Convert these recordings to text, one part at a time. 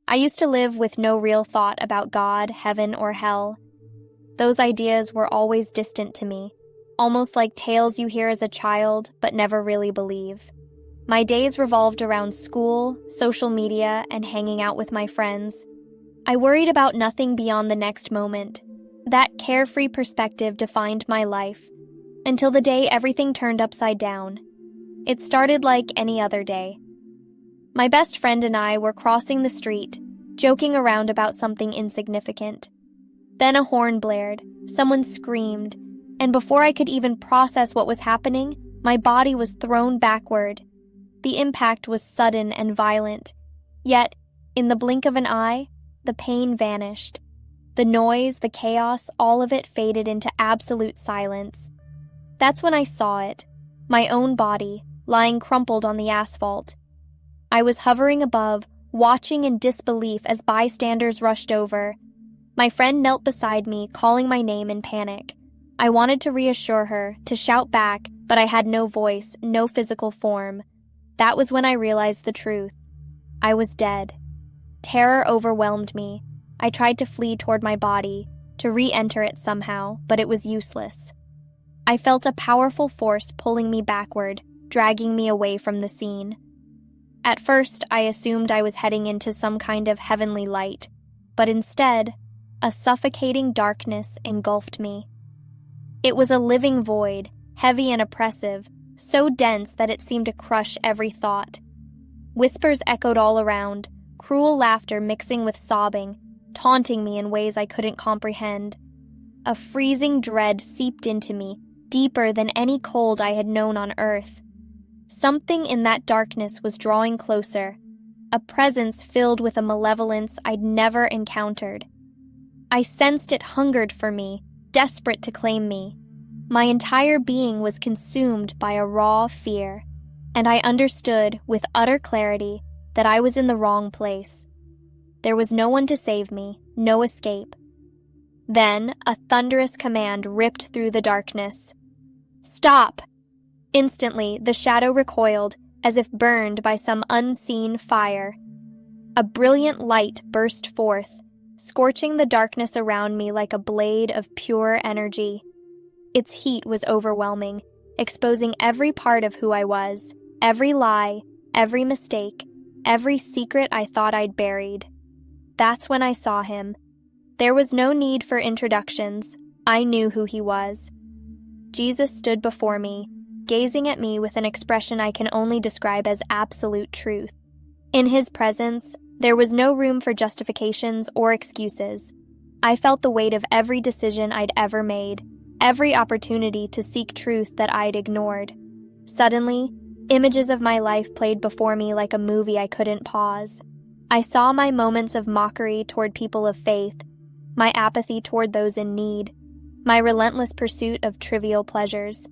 I used to live with no real thought about God, heaven, or hell. Those ideas were always distant to me, almost like tales you hear as a child but never really believe. My days revolved around school, social media, and hanging out with my friends. I worried about nothing beyond the next moment. That carefree perspective defined my life, until the day everything turned upside down. It started like any other day. My best friend and I were crossing the street, joking around about something insignificant. Then a horn blared, someone screamed, and before I could even process what was happening, my body was thrown backward. The impact was sudden and violent, yet, in the blink of an eye, the pain vanished. The noise, the chaos, all of it faded into absolute silence. That's when I saw it, my own body, lying crumpled on the asphalt. I was hovering above, watching in disbelief as bystanders rushed over. My friend knelt beside me, calling my name in panic. I wanted to reassure her, to shout back, but I had no voice, no physical form. That was when I realized the truth. I was dead. Terror overwhelmed me. I tried to flee toward my body, to re-enter it somehow, but it was useless. I felt a powerful force pulling me backward, dragging me away from the scene. At first, I assumed I was heading into some kind of heavenly light, but instead, a suffocating darkness engulfed me. It was a living void, heavy and oppressive, so dense that it seemed to crush every thought. Whispers echoed all around, cruel laughter mixing with sobbing, taunting me in ways I couldn't comprehend. A freezing dread seeped into me, deeper than any cold I had known on earth. Something in that darkness was drawing closer, a presence filled with a malevolence I'd never encountered. I sensed it hungered for me, desperate to claim me. My entire being was consumed by a raw fear, and I understood with utter clarity that I was in the wrong place. There was no one to save me, no escape. Then a thunderous command ripped through the darkness. "Stop!" Instantly, the shadow recoiled, as if burned by some unseen fire. A brilliant light burst forth, scorching the darkness around me like a blade of pure energy. Its heat was overwhelming, exposing every part of who I was, every lie, every mistake, every secret I thought I'd buried. That's when I saw him. There was no need for introductions. I knew who he was. Jesus stood before me, gazing at me with an expression I can only describe as absolute truth. In his presence, there was no room for justifications or excuses. I felt the weight of every decision I'd ever made, every opportunity to seek truth that I'd ignored. Suddenly, images of my life played before me like a movie I couldn't pause. I saw my moments of mockery toward people of faith, my apathy toward those in need, my relentless pursuit of trivial pleasures.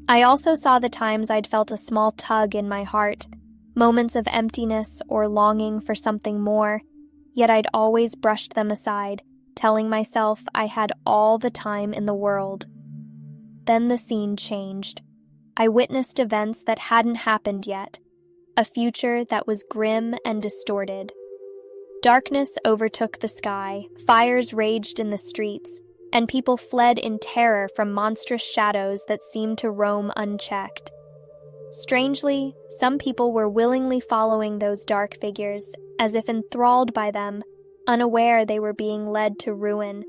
I also saw the times I'd felt a small tug in my heart, moments of emptiness or longing for something more, yet I'd always brushed them aside, telling myself I had all the time in the world. Then the scene changed. I witnessed events that hadn't happened yet, a future that was grim and distorted. Darkness overtook the sky, fires raged in the streets, and people fled in terror from monstrous shadows that seemed to roam unchecked. Strangely, some people were willingly following those dark figures, as if enthralled by them, unaware they were being led to ruin.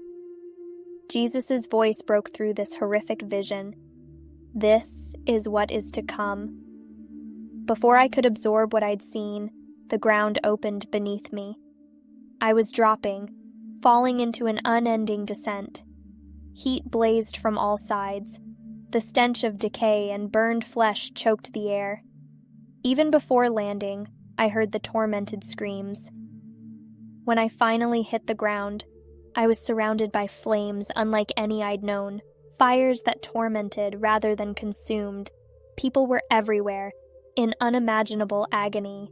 Jesus' voice broke through this horrific vision. This is what is to come. Before I could absorb what I'd seen, the ground opened beneath me. I was dropping, falling into an unending descent. Heat blazed from all sides. The stench of decay and burned flesh choked the air. Even before landing, I heard the tormented screams. When I finally hit the ground, I was surrounded by flames unlike any I'd known, fires that tormented rather than consumed. People were everywhere, in unimaginable agony.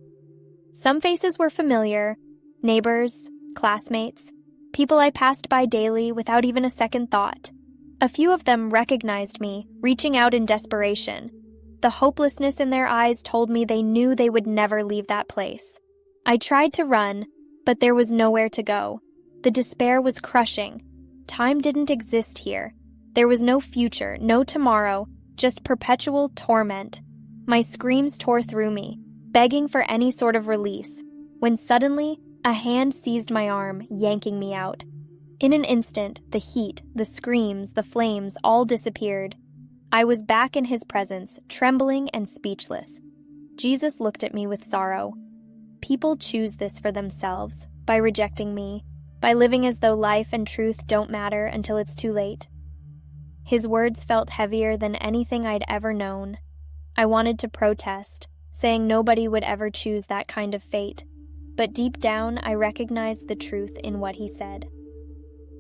Some faces were familiar, neighbors, classmates, people I passed by daily without even a second thought. A few of them recognized me, reaching out in desperation. The hopelessness in their eyes told me they knew they would never leave that place. I tried to run, But there was nowhere to go. The despair was crushing. Time didn't exist here. There was no future, no tomorrow, just perpetual torment. My screams tore through me, begging for any sort of release, when suddenly a hand seized my arm, yanking me out. In an instant, the heat, the screams, the flames all disappeared. I was back in his presence, trembling and speechless. Jesus looked at me with sorrow. People choose this for themselves, by rejecting me, by living as though life and truth don't matter until it's too late. His words felt heavier than anything I'd ever known. I wanted to protest, saying nobody would ever choose that kind of fate, but deep down I recognized the truth in what he said.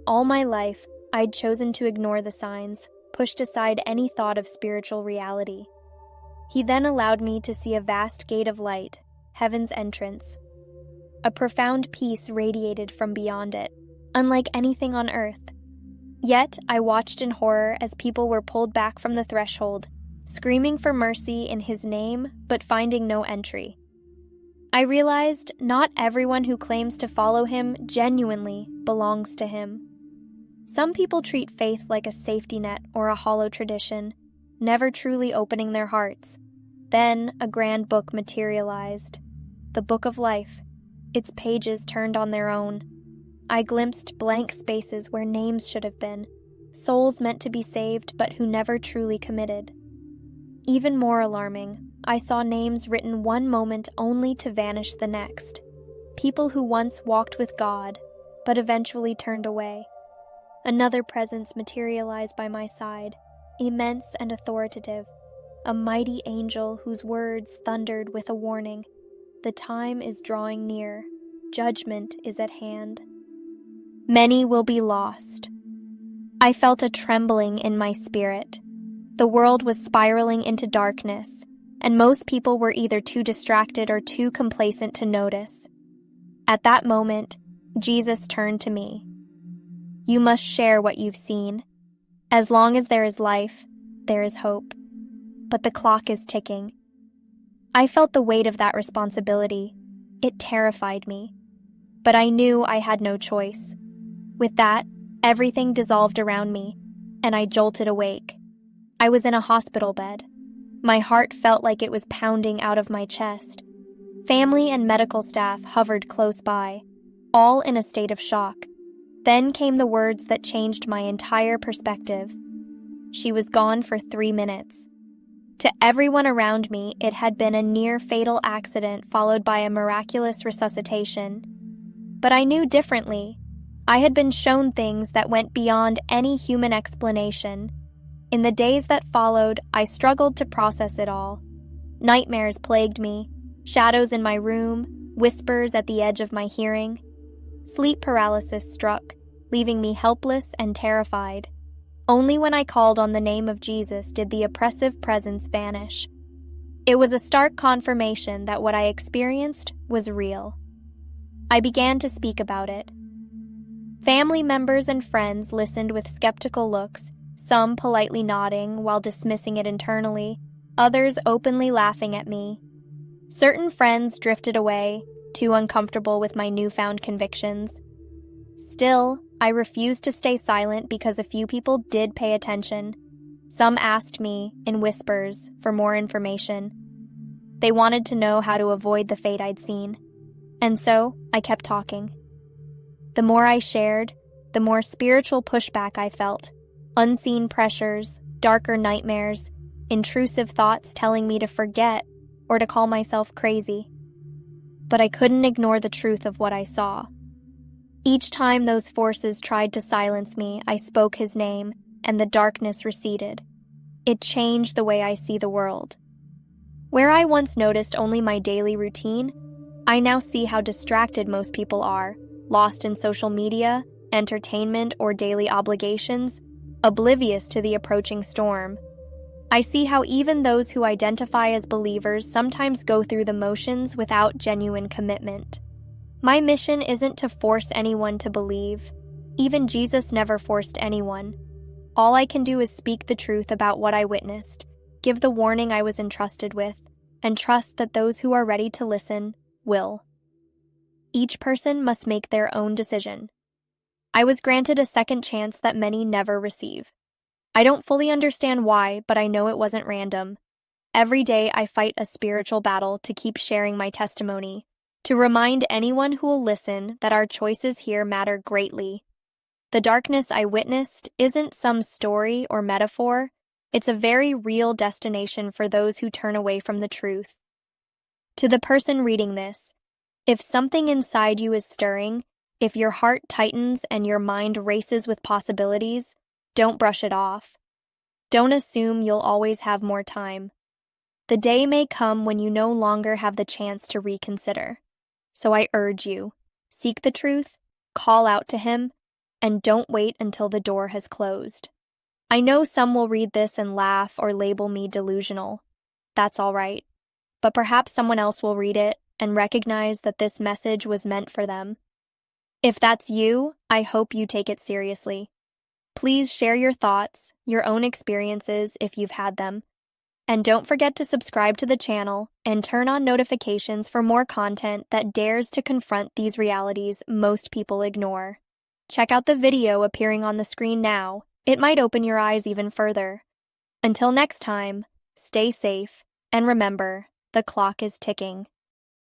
All my life, I'd chosen to ignore the signs, pushed aside any thought of spiritual reality. He then allowed me to see a vast gate of light, heaven's entrance. A profound peace radiated from beyond it, unlike anything on earth. Yet I watched in horror as people were pulled back from the threshold, screaming for mercy in his name, but finding no entry. I realized not everyone who claims to follow him genuinely belongs to him. Some people treat faith like a safety net or a hollow tradition, never truly opening their hearts. Then a grand book materialized, the book of life, its pages turned on their own. I glimpsed blank spaces where names should have been, souls meant to be saved but who never truly committed. Even more alarming, I saw names written one moment only to vanish the next. People who once walked with God, but eventually turned away. Another presence materialized by my side, immense and authoritative, a mighty angel whose words thundered with a warning. The time is drawing near. Judgment is at hand. Many will be lost. I felt a trembling in my spirit. The world was spiraling into darkness, and most people were either too distracted or too complacent to notice. At that moment, Jesus turned to me. You must share what you've seen. As long as there is life, there is hope. But the clock is ticking. I felt the weight of that responsibility. It terrified me. But I knew I had no choice. With that, everything dissolved around me, and I jolted awake. I was in a hospital bed. My heart felt like it was pounding out of my chest. Family and medical staff hovered close by, all in a state of shock. Then came the words that changed my entire perspective. She was gone for 3 minutes. To everyone around me, it had been a near-fatal accident followed by a miraculous resuscitation. But I knew differently. I had been shown things that went beyond any human explanation. In the days that followed, I struggled to process it all. Nightmares plagued me, shadows in my room, whispers at the edge of my hearing. Sleep paralysis struck, leaving me helpless and terrified. Only when I called on the name of Jesus did the oppressive presence vanish. It was a stark confirmation that what I experienced was real. I began to speak about it. Family members and friends listened with skeptical looks, some politely nodding while dismissing it internally, others openly laughing at me. Certain friends drifted away, too uncomfortable with my newfound convictions. Still, I refused to stay silent because a few people did pay attention. Some asked me, in whispers, for more information. They wanted to know how to avoid the fate I'd seen. And so, I kept talking. The more I shared, the more spiritual pushback I felt. Unseen pressures, darker nightmares, intrusive thoughts telling me to forget or to call myself crazy. But I couldn't ignore the truth of what I saw. Each time those forces tried to silence me, I spoke his name, and the darkness receded. It changed the way I see the world. Where I once noticed only my daily routine, I now see how distracted most people are, lost in social media, entertainment, or daily obligations, oblivious to the approaching storm. I see how even those who identify as believers sometimes go through the motions without genuine commitment. My mission isn't to force anyone to believe. Even Jesus never forced anyone. All I can do is speak the truth about what I witnessed, give the warning I was entrusted with, and trust that those who are ready to listen will. Each person must make their own decision. I was granted a second chance that many never receive. I don't fully understand why, but I know it wasn't random. Every day I fight a spiritual battle to keep sharing my testimony, to remind anyone who will listen that our choices here matter greatly. The darkness I witnessed isn't some story or metaphor, it's a very real destination for those who turn away from the truth. To the person reading this, if something inside you is stirring, if your heart tightens and your mind races with possibilities, don't brush it off. Don't assume you'll always have more time. The day may come when you no longer have the chance to reconsider. So I urge you, seek the truth, call out to Him, and don't wait until the door has closed. I know some will read this and laugh or label me delusional. That's all right. But perhaps someone else will read it and recognize that this message was meant for them. If that's you, I hope you take it seriously. Please share your thoughts, your own experiences if you've had them. And don't forget to subscribe to the channel and turn on notifications for more content that dares to confront these realities most people ignore. Check out the video appearing on the screen now. It might open your eyes even further. Until next time, stay safe, and remember, the clock is ticking.